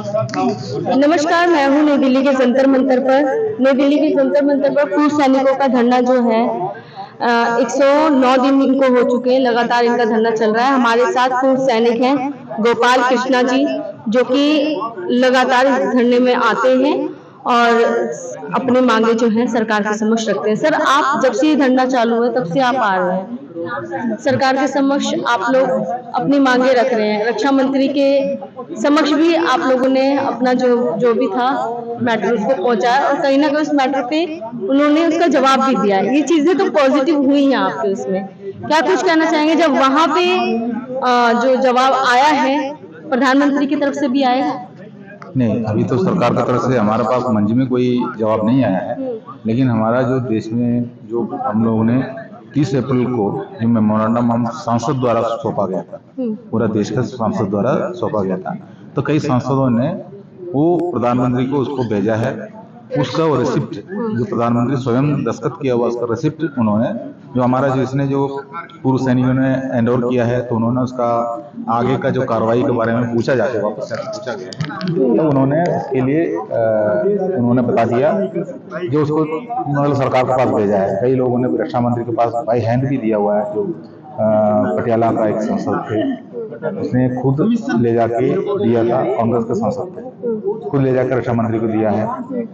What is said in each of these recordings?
नमस्कार, मैं हूँ नई दिल्ली के जंतर मंतर पर। नई दिल्ली के जंतर मंतर पर पूर्व सैनिकों का धरना जो है 109 दिन इनको हो चुके हैं, लगातार इनका धरना चल रहा है। हमारे साथ पूर्व सैनिक हैं गोपाल कृष्णा जी, जो कि लगातार इस धरने में आते हैं और अपनी मांगे जो है सरकार के समक्ष रखते हैं। सर, आप जब से ये धरना चालू है तब से आप आ रहे हैं सरकार के समक्ष, आप लोग अपनी मांगे रख रहे हैं। रक्षा मंत्री के समक्ष भी आप लोगों ने अपना जो भी था मैटर उसको पहुंचाया और कहीं ना कहीं उस मैटर पे उन्होंने उसका जवाब भी दिया है। ये चीजें तो पॉजिटिव हुई हैं आपके उसमें, क्या कुछ कहना चाहेंगे जब वहां पे जो जवाब आया है प्रधानमंत्री की तरफ से भी आया? नहीं, अभी तो सरकार की तरफ से हमारे पास मंच में कोई जवाब नहीं आया है, लेकिन हमारा जो देश में जो हम लोगों ने 30 अप्रैल को जो मेमोरेंडम हम सांसद द्वारा सौंपा गया था, पूरा देश का सांसद द्वारा सौंपा गया था, तो कई सांसदों ने वो प्रधानमंत्री को उसको भेजा है। उसका वो रिसिप्ट जो प्रधानमंत्री स्वयं दस्तखत किया हुआ उसका रिसिप्ट उन्होंने जो हमारा जो इसने जो पूर्व सैनिकों ने एंडोर किया है, तो उन्होंने उसका आगे का जो कार्रवाई के बारे में पूछा जाके वापस पूछा गया, तो उन्होंने इसके लिए उन्होंने बता दिया जो उसको मतलब सरकार के पास भेजा है। कई लोगों ने रक्षा मंत्री के पास बाई हैंड भी दिया हुआ है। जो पटियाला का एक सांसद थे, उसने खुद ले जाके दिया था, कांग्रेस के सांसद थे, खुद ले जाकर रक्षा मंत्री को दिया है।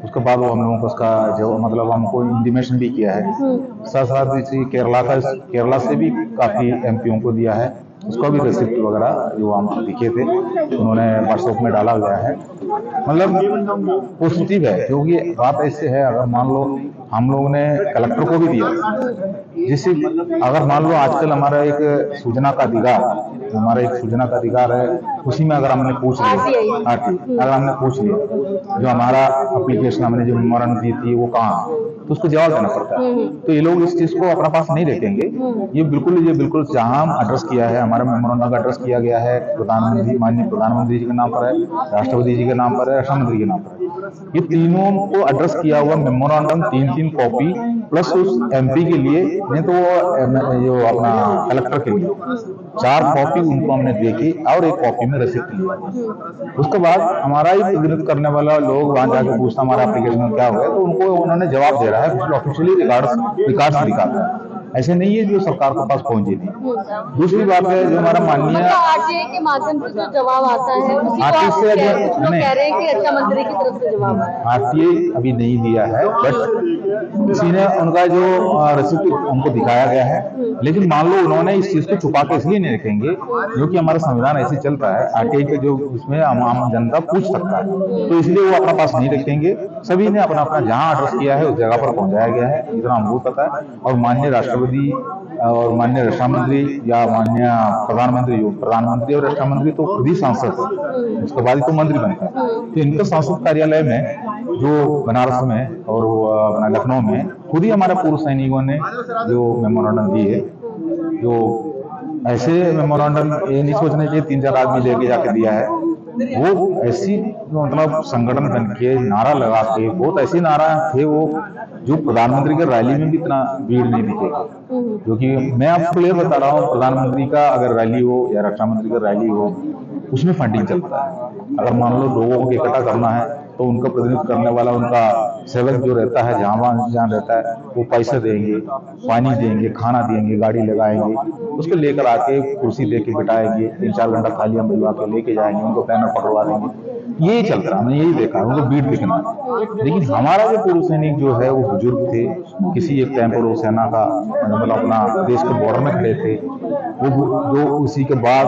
उसके बाद वो हम लोगों को उसका जो मतलब हमको इंटीमेशन भी किया है। साथ साथ इसी केरला से भी काफी एमपीओ को दिया है, उसका भी रिसिप्ट वगैरह जो हम दिखे थे उन्होंने व्हाट्सएप में डाला गया है। मतलब पॉजिटिव है, क्योंकि बात ऐसे है, अगर मान लो हम लोगों ने कलेक्टर को भी दिया, जिससे अगर मान लो आजकल हमारा एक सूचना का अधिकार, हमारा एक सूचना का अधिकार है, उसी में अगर हमने पूछ लिया अगर हमने पूछ लिया जो हमारा एप्लीकेशन हमने जो मेमोरेंडम दी थी वो कहाँ, तो उसको जवाब देना पड़ता है। तो ये लोग इस चीज को अपना पास नहीं रखेंगे। ये बिल्कुल जहां हम एड्रेस किया है, हमारा मेमोरेंडम का एड्रेस किया गया है प्रधानमंत्री, माननीय प्रधानमंत्री जी के नाम पर है, राष्ट्रपति जी के नाम पर है, रक्षा मंत्री के नाम पर है। ये तीनों को एड्रेस किया हुआ मेमोरेंडम 3-3 कॉपी प्लस उस एमपी के लिए, नहीं तो वो जो अपना कलेक्टर के लिए 4 कॉपी उनको हमने देखी और एक कॉपी में रिसिप्ट लिया। उसके बाद हमारा ही प्रतिनिधित्व करने वाला लोग वहां जाके पूछता हमारा एप्लीकेशन में क्या हुआ है, तो उनको उन्होंने जवाब दे रहा है, ऑफिशियली रिकॉर्ड्स दिखाता है। ऐसे नहीं है जो सरकार के पास पहुंची थी। दूसरी बात है जो हमारा माननीय आरटीआई के माध्यम से जो जवाब आता है उसी को आप कह रहे हैं कि रक्षा मंत्री की तरफ से जवाब आया। आरटीआई अभी नहीं दिया है, बट किसी ने उनका जो रिसिप्ट उनको दिखाया गया है, लेकिन मान लो उन्होंने इस चीज को छुपा के इसलिए नहीं रखेंगे क्योंकि हमारा संविधान ऐसे चलता है, आरटीआई के जो उसमें आम जनता पूछ सकता है, तो इसलिए वो अपना पास नहीं रखेंगे। सभी ने अपना अपना जहां एड्रेस किया है उस जगह पर पहुंचाया गया है, इतना हमको पता है। और माननीय राष्ट्रपति और माननीय रक्षा मंत्री या माननीय प्रधानमंत्री और रक्षा मंत्री तो खुद ही सांसद है, उसके बाद ही तो मंत्री बनता है। तो इनका सांसद कार्यालय में जो बनारस में और अपना लखनऊ में खुद ही हमारे पूर्व सैनिकों ने जो मेमोरेंडम दिए, जो ऐसे मेमोरेंडम ये नहीं सोचने चाहिए 3-4 आदमी लेके जाके दिया है, वो ऐसी मतलब संगठन बन के नारा लगा के बहुत ऐसे नारा थे वो, जो प्रधानमंत्री के रैली में भी इतना भीड़ नहीं दिखेगा। क्योंकि मैं आपको क्लियर बता रहा हूँ, प्रधानमंत्री का अगर रैली हो या रक्षा मंत्री का रैली हो, उसमें फंडिंग चलता है। अगर मान लो लोगों को इकट्ठा करना है तो उनका प्रतिनिधित्व करने वाला उनका सेवक जो रहता है जहाँ रहता है वो पैसे देंगे, पानी देंगे, खाना देंगे, गाड़ी लगाएंगे, उसको लेकर आके कुर्सी दे के बिठाएंगे, 3-4 घंटा खाली हम बुलवा के लेके जाएंगे, उनको पैनल पकड़वा देंगे। यही चल रहा, हमने यही देखा, उनको भीड़ दिखना। लेकिन हमारा जो पूर्व सैनिक जो है वो बुजुर्ग थे, किसी एक टाइम पर वो सेना का मतलब अपना देश के बॉर्डर में खड़े थे, वो जो उसी के बाद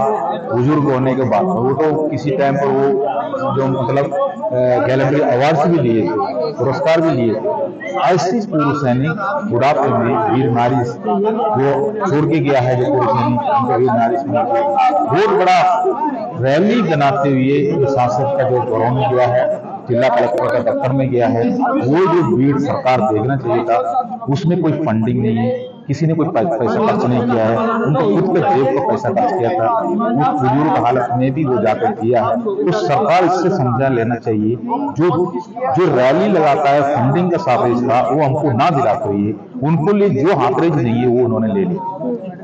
बुजुर्ग होने के बाद वो तो किसी टाइम पर वो जो मतलब गैलेंट्री अवार्ड्स भी लिए थे, पुरस्कार भी लिए थे। ऐसे पूर्व सैनिक बुढ़ापे में वीर नारी जो छोड़ के गया है, जो पूर्व सैनिक उनके वीर नारी बहुत बड़ा रैली बनाते हुए सांसद का जो गौरव में गया है, जिला कलेक्टर का दफ्तर में गया है, वो जो भीड़ सरकार देखना चाहिए था, उसमें कोई फंडिंग नहीं है। किसी ने कोई पैसा खर्च नहीं किया है, उनको खुद के जेब का पैसा खर्च किया था, वो बुजुर्ग हालत में भी वो जाकर किया है। तो सरकार इससे समझा लेना चाहिए, जो जो रैली लगाता है फंडिंग का सापेक्ष था वो हमको ना दिला चाहिए, उनको लिए जो हाकरेज नहीं है वो उन्होंने ले ली।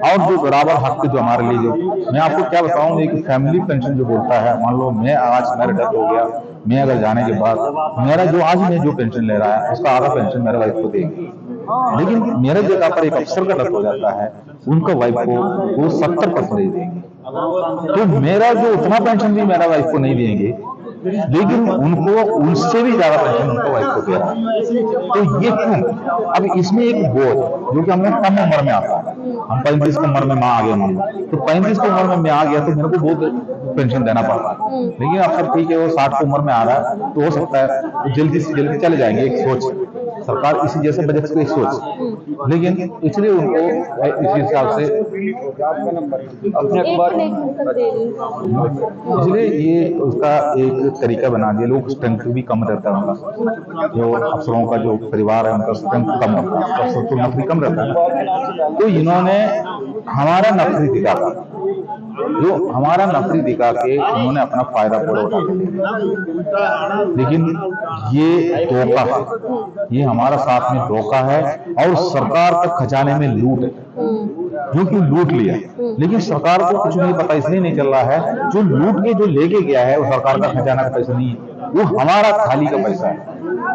और जो बराबर हक जो हमारे लिए, जो मैं आपको क्या बताऊं, एक फैमिली पेंशन जो बोलता है, मान लो मैं आज मेरा डेथ हो गया, मैं अगर जाने के बाद मेरा जो आज मैं जो पेंशन ले रहा है उसका आधा पेंशन मेरे वाइफ को देंगे, लेकिन मेरे जगह पर एक अफसर का डेथ हो जाता है, उनका वाइफ को वो 70% दे देंगे। तो मेरा जो उतना पेंशन भी मेरा वाइफ को नहीं देंगे, लेकिन उनको उनसे भी ज्यादा पेंशन उनको वाइफ को दे रहा है। तो ये क्यों? अब इसमें एक बोझ जो कि हमें कम उम्र में आता है, हम 35 की उम्र में माँ आ गए, मान लो तो 35 की उम्र में मैं आ गया तो मेरे को बहुत पेंशन देना पड़ता है, लेकिन अब सब ठीक है, वो 60 की उम्र में आ रहा है तो हो सकता है तो जल्दी से जल्दी चले जाएंगे। एक सोच सरकार इसी जैसे बजट को एक सोच, लेकिन इसलिए उनको इसी हिसाब से अपने अखबार, इसलिए ये उसका एक तरीका बना दिया। लोग स्ट्रेंथ भी कम रहता है उनका, जो अफसरों का जो परिवार है उनका स्ट्रेंथ कम रहता है, अफसर तो नौकरी कम रहता है। तो इन्होंने हमारा नौकरी दिखा, जो हमारा नौकरी दिखा के इन्होंने अपना फायदा पूरा उठा लिया। लेकिन ये धोखा है, ये हमारा साथ में धोखा है और सरकार का खजाने में लूट है, क्योंकि लूट लिया, लेकिन सरकार को कुछ नहीं पता, इसलिए नहीं चल रहा है। जो लूट के जो लेके गया है वो सरकार का खजाना का पैसा नहीं है, वो हमारा थाली का पैसा है,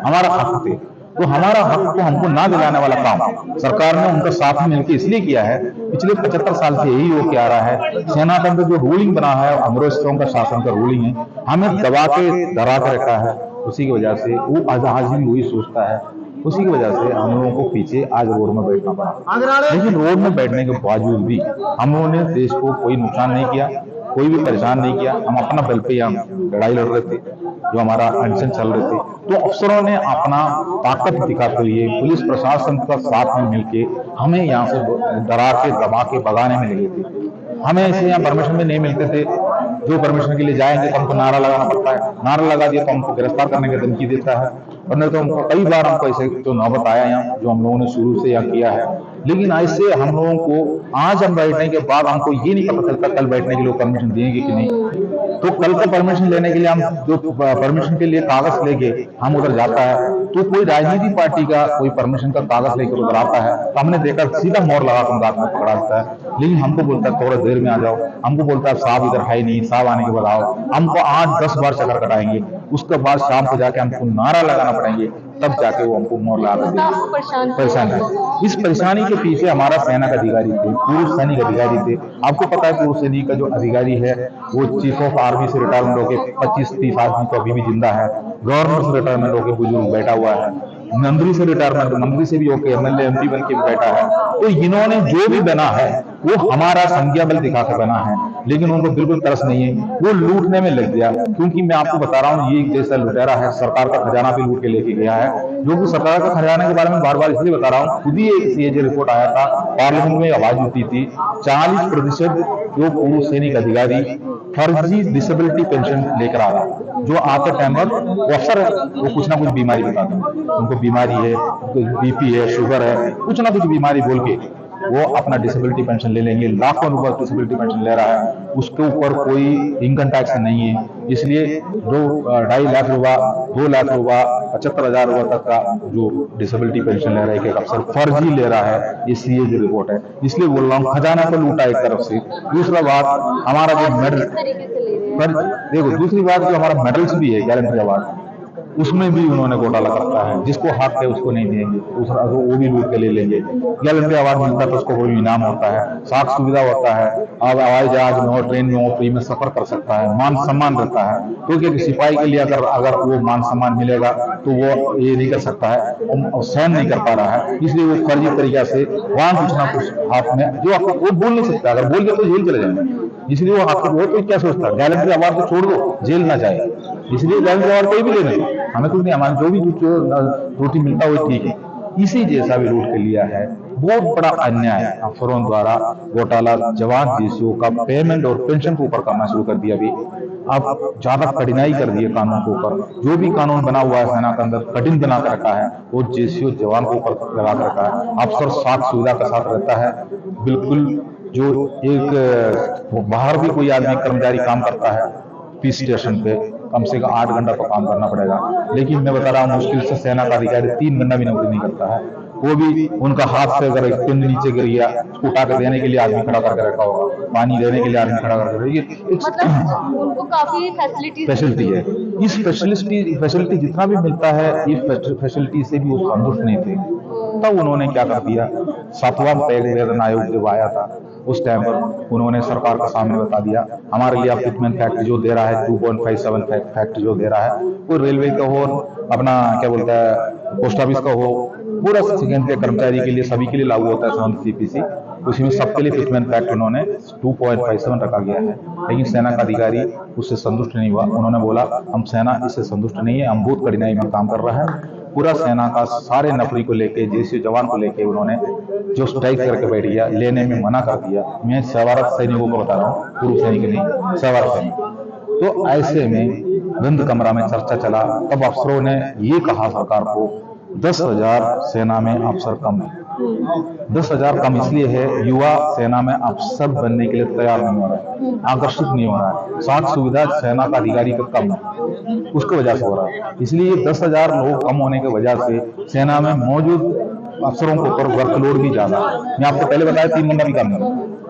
हमारा हक थे। तो हमारा हक को हमको ना दिलाने वाला काम सरकार ने उनका साथ में मिलकर इसलिए किया है। पिछले 75 साल से यही हो के आ रहा है। सेना तंत्र जो रूलिंग बना है, अंग्रेजों का शासन का रूलिंग है, हमें दबा के डरा के रखा है। उसी की वजह से वो आज भी वही सोचता है, उसी की वजह से हम लोगों को पीछे आज रोड में बैठना पड़ा। लेकिन रोड में बैठने के बावजूद भी हम लोगों ने देश को कोई नुकसान नहीं किया, कोई भी परेशान नहीं किया। हम अपना बल पे यहाँ लड़ाई लड़ रहे थे, जो हमारा अनशन चल रहे थे, तो अफसरों ने अपना ताकत दिखाते हुए पुलिस प्रशासन का साथ में मिलके हमें यहाँ से डरा के दबा के भगाने में लगे थे। हमें ऐसे यहाँ परमिशन भी नहीं मिलते थे, जो परमिशन के लिए जाएंगे तो हमको नारा लगाना पड़ता है, नारा लगा दिया तो हमको गिरफ्तार करने की धमकी देता है। और नहीं तो हमको कई बार हमको ऐसे जो नौबत आया यहाँ, जो हम लोगों ने शुरू से यहाँ किया है। लेकिन ऐसे हम लोगों को आज हम बैठने के बाद हमको ये नहीं पता चलता कल बैठने के लिए परमिशन देंगे कि नहीं। तो कल का परमिशन लेने के लिए हम जो परमिशन के लिए कागज लेके हम उधर जाता है, तो कोई राजनीतिक पार्टी का कोई परमिशन का कागज लेकर उधर आता है तो हमने देखा सीधा मोहर लगा कर रात में पकड़ा देता है। लेकिन हमको बोलता है थोड़ा देर में आ जाओ, हमको बोलता है साहब इधर है नहीं, साहब आने के बाद आओ। हमको 8-10 बार चक्कर कटाएंगे, उसके बाद शाम को जाके हमको नारा लगाना पड़ेंगे, तब जाके वो हमको मोहर लगा देंगे। परेशान है। इस परेशानी के पीछे हमारा सेना का अधिकारी थे, पूर्व सैनिक अधिकारी थे। आपको पता है पूर्व सैनिक का जो अधिकारी है वो चीफ ऑफ आर्मी से रिटायरमेंट होकर 25-30 आदमी तो अभी भी जिंदा है, गवर्नर से रिटायरमेंट होकर बुजुर्ग बैठा हुआ है, मंत्री से रिटायरमेंट, मंत्री से भी होके एमएलए एमपी बन के बैठा है। तो इन्होंने जो भी बना है वो हमारा संज्ञा बल दिखाकर बना है, लेकिन उनको बिल्कुल तरस नहीं है, वो लूटने में लग गया। क्योंकि मैं आपको बता रहा हूँ, ये एक जैसा लुटेरा है, सरकार का खजाना भी लूट के लेके गया है। जो कि सरकार का खजाने के बारे में बार बार इसलिए बता रहा हूँ, खुद ही एक सीएजी रिपोर्ट आया था, पार्लियामेंट में आवाज उठी थी, 40% जो पूर्व सैनिक अधिकारी फर्जी डिसेबिलिटी पेंशन लेकर आ रहा है। जो आते टाइम पर वो अफसर है, वो कुछ ना कुछ बीमारी बताते हैं, उनको बीमारी है, बीपी है, शुगर है, कुछ ना कुछ बीमारी बोल के वो अपना डिसेबिलिटी पेंशन ले लेंगे। लाखों रुपए डिसेबिलिटी पेंशन ले रहा है, उसके ऊपर कोई इनकम टैक्स नहीं है। इसलिए 2-2.5 लाख रुपया, 2 लाख रुपया, 75,000 रुपये तक का जो डिसेबिलिटी पेंशन ले रहा है एक अफसर फर्जी ले रहा है, इसलिए जो रिपोर्ट है। इसलिए बोल रहा हूँ खजाना को लूटा एक तरफ से। दूसरा बात हमारा जो मेडल, पर देखो दूसरी बात जो हमारा मेडल्स भी है गैलेंट्री अवार्ड, उसमें भी उन्होंने घोटाला करता है। जिसको हक है उसको नहीं देंगे, दूसरा तो वो भी लूट के ले लेंगे। गैलेंट्री अवार्ड मिलता है तो उसको कोई इनाम होता है, साख सुविधा होता है, अब हवाई जहाज में हो, ट्रेन में हो, फ्री में सफर कर सकता है, मान सम्मान रहता है। क्योंकि सिपाही के लिए अगर वो मान सम्मान मिलेगा तो वो ये नहीं कर सकता है, सहन नहीं कर पा रहा है, इसलिए वो फर्जी तरीका से वहां कुछ ना कुछ हाथ में, जो आपको वो बोल नहीं सकता, अगर बोल गया तो जेल चले जाएंगे। इसलिए वो आपको वो तो क्या सोचता है, गैलेंट्री अवार्ड तो छोड़ दो, जेल ना जाए, इसलिए गैलेंट्री अवार्ड कोई भी ले लें, हमें कुछ नहीं, हमारे जो भी रोटी मिलता है वो ठीक है। इसी जैसा भी रूट लिया है। बहुत बड़ा अन्याय अफसरों द्वारा घोटाला जवान जीसीओ का पेमेंट और पेंशन के ऊपर करना शुरू कर दिया। अभी अब ज्यादा कठिनाई कर दी है कानून के ऊपर। जो भी कानून बना हुआ है सेना के अंदर कठिन बना कर रखा है, वो जेसीओ जवान के ऊपर लगा कर रखा है। अफसर साथ सुविधा के साथ रहता है बिल्कुल। जो एक बाहर भी कोई आदमी कर्मचारी काम करता है पीस स्टेशन पे, कम से कम 8 घंटा तो काम करना पड़ेगा। लेकिन मैं बता रहा हूँ मुश्किल से सेना का अधिकारी 3 घंटा भी नौकरी नहीं करता है। वो भी उनका हाथ से अगर पिंड नीचे गिर गया, उठा कर देने के लिए आदमी खड़ा करके रखा होगा, पानी देने के लिए आदमी खड़ा करके, ये मतलब उनको काफी फैसिलिटी है। इस फैसिलिटी जितना भी मिलता है, इस फैसिलिटी से भी वो संतुष्ट नहीं थे। तब उन्होंने क्या कर दिया, 7वां वेतन आयोग जब आया था उस टाइम पर उन्होंने सरकार के सामने बता दिया, हमारे लिए आप फिटमेंट फैक्ट जो दे रहा है 2.57 फैक्ट जो दे रहा है, वो रेलवे का हो, अपना क्या बोलता है पोस्ट ऑफिस का हो, पूरा सेकेंड के कर्मचारी के लिए सभी के लिए लागू होता है 7 सीपीसी। उसी में सबके लिए फिटमेंट फैक्ट उन्होंने 2.57 रखा गया है। लेकिन सेना का अधिकारी उससे संतुष्ट नहीं हुआ। उन्होंने बोला हम सेना इससे संतुष्ट नहीं है, हम बहुत कठिनाई में काम कर रहा है। पूरा सेना का सारे नौकरी को लेके, जेसी जवान को लेके उन्होंने जो स्ट्राइक करके बैठ गया, लेने में मना कर दिया। मैं सेवारत सैनिकों को बता रहा हूँ, पूर्व सैनिक नहीं, सेवारत सैनिक। तो ऐसे में बंद कमरा में चर्चा चला। तब अफसरों ने ये कहा सरकार को 10,000 सेना में अफसर कम है। 10,000 कम इसलिए है, युवा सेना में अफसर बनने के लिए तैयार नहीं हो रहा है, आकर्षित नहीं हो रहा है। साथ सुविधा सेना का अधिकारी का कम है, उसकी वजह से हो रहा है। इसलिए 10,000 लोग कम होने की वजह से सेना में मौजूद अफसरों के ऊपर वर्कलोड भी ज्यादा है। मैं आपको पहले बताया 3 घंटा भी कम है,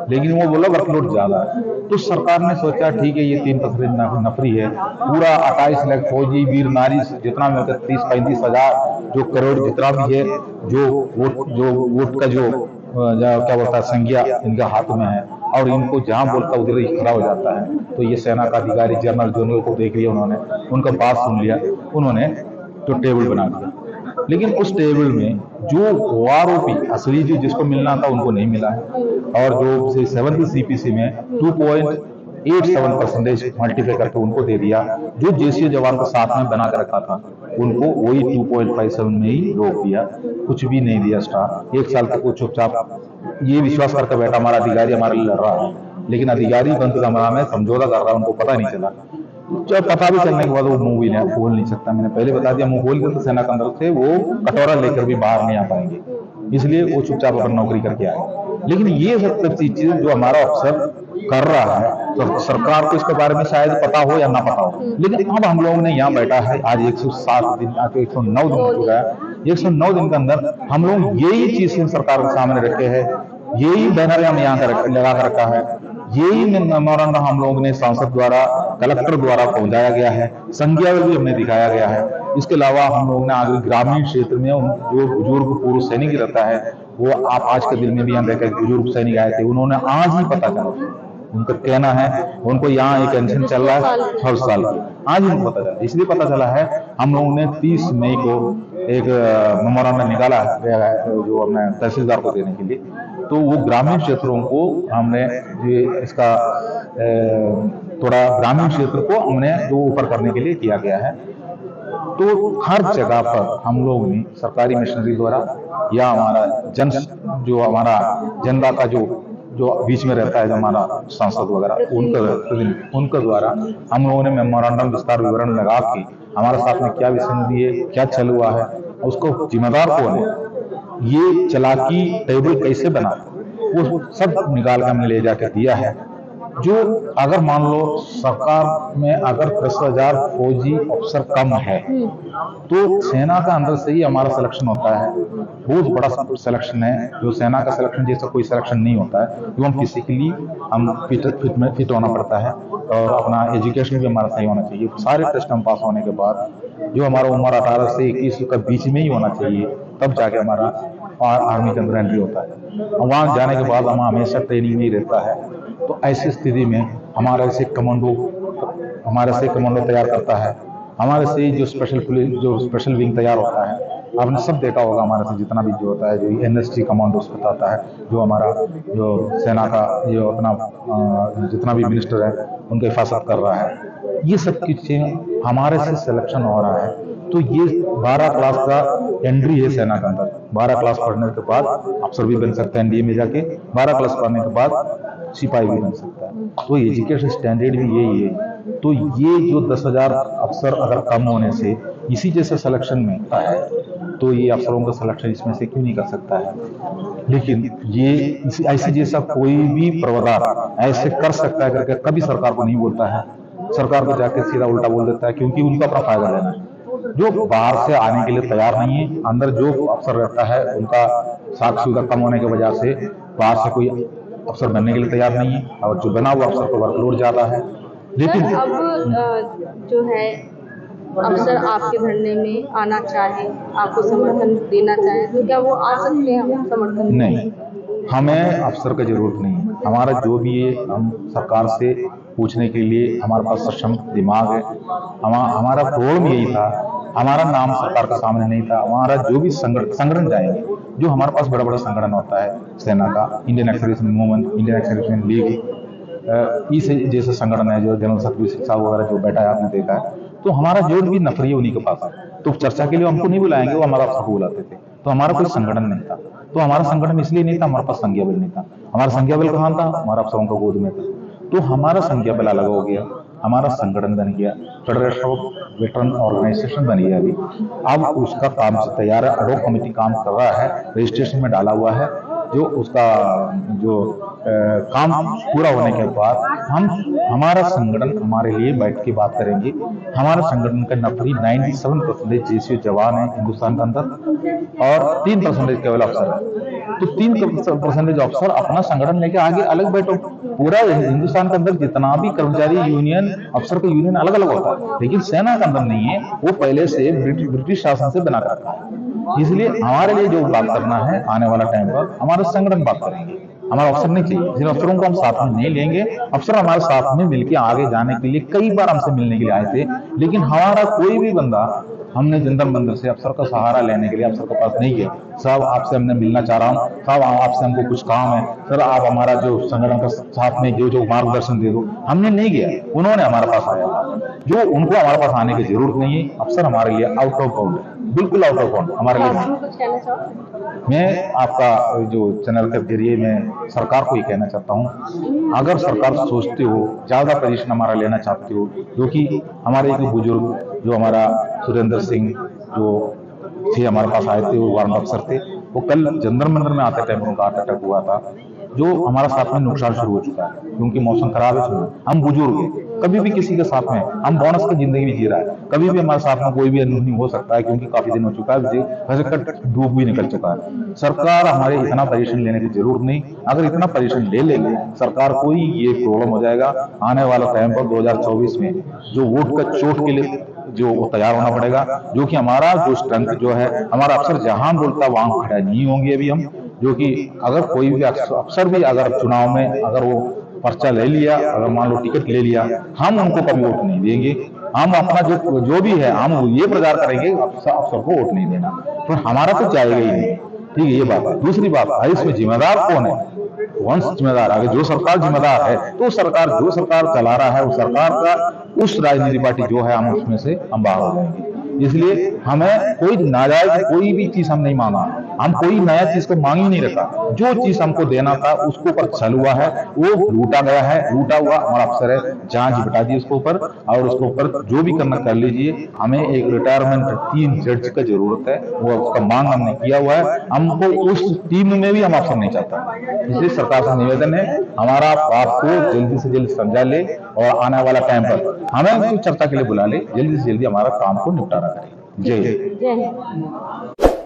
लेकिन वो बोला वर्कलोड ज्यादा है। तो सरकार ने सोचा ठीक है, ये 3% नफरी है, पूरा 28 लाख फौजी वीर नारी जितना भी होता है 30-35 हजार जो करोड़ जितना भी है, जो वोट का जो क्या बोलता है संज्ञा इनके हाथ में है, और इनको जहां बोलता उधर ही खड़ा हो जाता है। तो ये सेना का अधिकारी जनरल जनरल को देख लिया उन्होंने, उनका बात सुन लिया, उन्होंने तो टेबल बना दिया। लेकिन उस टेबल में जो आरोपी असली जो जिसको मिलना था उनको नहीं मिला है, और जो 7th सीपीसी में 2.87% मल्टीप्लाई करके उनको दे दिया। जो जेसीओ जवान को साथ में बना कर रखा था उनको वही 2.57 में ही रोक दिया, कुछ भी नहीं दिया स्टार। 1 साल तक वो चुपचाप ये विश्वास करके बैठा हमारा अधिकारी हमारे लिए लड़ रहा है, लेकिन अधिकारी बंद कमरा में समझौता कर रहा है, उनको पता नहीं चला। जब पता भी चलने के बाद वो मुंह भी खोल नहीं सकता। मैंने पहले बता दिया, मुंह खोल के तो सेना के अंदर से वो कटोरा लेकर भी बाहर नहीं आ पाएंगे, इसलिए वो चुपचाप अपनी नौकरी करके आए। लेकिन ये सब चीजें जो हमारा अफसर कर रहा है, तो सरकार को इसके बारे में शायद पता हो या ना पता हो, लेकिन अब हम लोगों ने यहाँ बैठा है, आज 107 दिन, आज 109 दिन हो चुका है। 109 दिन के अंदर हम लोग यही चीज सरकार के सामने रखे हैं, यही बैनर हम यहाँ लगा कर रखा है, यही मेमोरेंडम हम लोग ने सांसद द्वारा, कलेक्टर द्वारा पहुंचाया गया है, संज्ञा भी हमें दिखाया गया है। इसके अलावा हम लोग ने आगे ग्रामीण क्षेत्र में जो बुजुर्ग पूर्व सैनिक रहता है, वो आप आज के दिन में भी यहाँ देखा बुजुर्ग सैनिक आए थे, उन्होंने आज ही पता चला, उनका कहना है उनको यहाँ एक पेंशन चल रहा है हर साल की, आज ही पता चला। इसलिए पता चला है, हम लोगों ने 30 मई को एक मेमोरेंडम निकाला है जो हमने तहसीलदार को देने के लिए। तो वो ग्रामीण क्षेत्रों को हमने इसका थोड़ा ग्रामीण क्षेत्र को हमने जो ऊपर करने के लिए किया गया है। तो हर जगह पर हम लोग ने सरकारी मशीनरी द्वारा या हमारा जो हमारा जनता का जो बीच में रहता है, जो हमारा सांसद वगैरह उनका द्वारा हम लोगों ने मेमोरेंडम विस्तार विवरण लगा के हमारे साथ में क्या विषय दिए, क्या चल हुआ है, उसको जिम्मेदार कौन है, ये चालाकी टेबल कैसे बना, वो सब निकाल कर हमने ले जाकर दिया है। जो अगर मान लो सरकार में अगर 10,000 फौजी अफसर कम है, तो सेना का अंदर से ही हमारा सिलेक्शन होता है। बहुत बड़ा सिलेक्शन है, जो सेना का सिलेक्शन जैसा कोई सिलेक्शन नहीं होता है। एवं फिजिकली हम फिट होना पड़ता है, और अपना एजुकेशन भी हमारा सही होना चाहिए। सारे टेस्ट हम पास होने के बाद जो हमारा उम्र 18 से 21 का बीच में ही होना चाहिए, तब जाके हमारा आर्मी के अंदर एंट्री होता है। वहां जाने के बाद हम हमेशा ट्रेनिंग में ही रहता है। तो ऐसी स्थिति में हमारे से कमांडो तैयार करता है, हमारे से जो स्पेशल विंग तैयार होता है। आपने सब देखा होगा, हमारे से जितना भी जो होता है, जो एनएसटी कमांडोस बताता है, जो हमारा जो सेना का जो अपना जितना भी मिनिस्टर है उनकी हिफाजत कर रहा है। ये सब चीजें हमारे से सिलेक्शन हो रहा है। तो ये 12 क्लास का एंट्री है सेना के अंदर। 12 क्लास पढ़ने के बाद अफसर भी बन सकता है एनडीए में जाके, 12 क्लास पढ़ने के बाद सिपाही भी बन सकता है। तो एजुकेशन स्टैंडर्ड भी यही है। तो ये जो 10,000 अफसर अगर कम होने से इसी जैसे सिलेक्शन में होता है, तो ये अफसरों का सिलेक्शन इसमें से क्यों नहीं कर सकता है? लेकिन ये ऐसे जैसा कोई भी प्रावधान ऐसे कर सकता है करके कभी सरकार को नहीं बोलता है। सरकार को जाके सीधा उल्टा बोल देता है, क्योंकि उनको अपना फायदा लेना है। जो बाहर से आने के लिए तैयार नहीं है, अंदर जो अफसर रहता है उनका साख सुविधा कम होने की वजह से बाहर से कोई अफसर बनने के लिए तैयार नहीं है, और जो बना हुआ अफसर को वर्कलोड ज्यादा है। लेकिन अब जो है अफसर आपके धरने में आना चाहे, आपको समर्थन देना चाहे, तो क्या वो आ सकते हैं समर्थन? नहीं, हमें अफसर की जरूरत नहीं है। हमारा जो भी है हम सरकार से पूछने के लिए हमारे पास सक्षम दिमाग है। हमारा प्रॉब्लम यही था, हमारा नाम सरकार के सामने नहीं था। हमारा जो भी संगठन जाएंगे, जो हमारे पास बड़ा बड़ा संगठन होता है सेना का, Indian ex movement, Indian ex league, इस जैसे संगठन है जो जनरल सर्विस शिक्षा वगैरह जो बैठा है, आपने देखा है। तो हमारा जो भी नफरी है उन्हीं के पास है। तो चर्चा के लिए हमको नहीं बुलाएंगे, वो हमारा अफसर को बुलाते थे। तो हमारा कोई संगठन नहीं था। तो हमारा संगठन इसलिए नहीं था, हमारे पास संज्ञा बल नहीं था। हमारा संज्ञा बल कहाँ था? हमारा अफसरों का गोद में था। तो हमारा संज्ञा बल अलग हो गया, हमारा संगठन बन गया, फेडरेशन ऑफ वेटरन ऑर्गेनाइजेशन बन गया। अभी अब उसका काम तैयार है, एडॉक कमेटी काम कर रहा है, रजिस्ट्रेशन में डाला हुआ है। जो उसका जो काम पूरा होने के बाद हमारा संगठन हमारे लिए बैठ के बात करेंगे। हमारा संगठन का नफरी 97% जेसीओ जवान है हिंदुस्तान के अंदर, और 3% केवल अफसर है। तो 3% अफसर अपना संगठन लेके आगे अलग बैठो। पूरा हिंदुस्तान के अंदर जितना भी कर्मचारी यूनियन, अफसर का यूनियन अलग अलग होता है, लेकिन सेना के अंदर नहीं है। वो पहले से ब्रिटिश शासन से बना कर रखा है। इसलिए हमारे लिए जो बात करना है आने वाला टाइम पर, हमारे संगठन बात करेंगे। हमारा अफसर नहीं चाहिए। जिन अफसरों को हम साथ में नहीं लेंगे, अफसर हमारे साथ में मिलकर आगे जाने के लिए कई बार हमसे मिलने के लिए आए थे, लेकिन हमारा कोई भी बंदा, हमने जंतर मंदिर से अफसर का सहारा लेने के लिए अफसर के पास नहीं गया। साहब आपसे हमने मिलना चाह रहा हूँ, साहब आपसे हमको कुछ काम है, सर आप हमारा जो संगठन का साथ में जो मार्गदर्शन दे दो, हमने नहीं गया। उन्होंने हमारे पास आया, जो उनको हमारे पास आने की जरूरत नहीं है। अफसर हमारे लिए आउट ऑफ बाउंड है, बिल्कुल आउट ऑफ बाउंड हमारे लिए। मैं आपका जो चैनल के जरिए मैं सरकार को ये कहना चाहता हूँ, अगर सरकार सोचते हो ज्यादा पोजीशन हमारा लेना चाहते हो, जो कि हमारे एक बुजुर्ग जो हमारा सुरेंद्र सिंह जो थे हमारे पास आए थे, वो वारंट अफसर थे, वो कल जंतर मंदिर में आते टाइम उनका हार्ट अटैक हुआ था। जो हमारा साथ में नुकसान शुरू हो चुका है, क्योंकि मौसम खराब है। हम बुजुर्ग हैं, कभी भी किसी के साथ में हम बोनस की जिंदगी भी जी रहा है, कभी भी हमारे साथ में कोई भी अनहोनी हो सकता है, क्योंकि काफी दिन हो चुका है, वैसे कट डूब भी निकल चुका है। सरकार हमारे इतना परेशान लेने की जरूरत नहीं। अगर इतना परेशान ले लेंगे सरकार को ही ये प्रॉब्लम हो जाएगा। आने वाला टाइम पर 2024 में जो वोट का चोट के लिए जो वो तैयार होना पड़ेगा, जो कि हमारा जो स्ट्रेंथ जो है, हमारा अफसर जहां बोलता वहां खड़ा नहीं होंगे अभी हम। जो कि अगर कोई भी अफसर भी अगर चुनाव में अगर वो पर्चा ले लिया, अगर मान लो टिकट ले लिया, हम उनको कभी वोट नहीं देंगे। हम अपना जो भी है हम ये प्रचार करेंगे अफसर को वोट नहीं देना, तो हमारा तो जाएगा ही नहीं। ठीक है, ये बात है। दूसरी बात है, इसमें जिम्मेदार कौन है? वंश जिम्मेदार। अगर जो सरकार जिम्मेदार है, तो सरकार जो सरकार चला रहा है, उस सरकार का उस राजनीति पार्टी जो है, हम उसमें से हम बाहर हो जाएंगे। इसलिए हमें कोई नाजायज कोई भी चीज हम नहीं मांगा, हम कोई नया चीज को मांग ही नहीं रखा। जो चीज हमको देना था उसके ऊपर छल हुआ है, वो लूटा गया है, लूटा हुआ हमारा अफसर है। जांच बिठा दी उसके ऊपर, और उसके ऊपर जो भी करना कर लीजिए। हमें एक रिटायरमेंट 3 जज का जरूरत है, वो उसका मांग हमने किया हुआ है। हमको उस टीम में भी हम अफसर नहीं चाहता। इसलिए सरकार से निवेदन है, हमारा आपको जल्दी से जल्दी समझा ले, और आने वाला टाइम पर हमें चर्चा के लिए बुला ले, जल्दी से जल्दी हमारा काम को निपटारा करें। जय हिंद।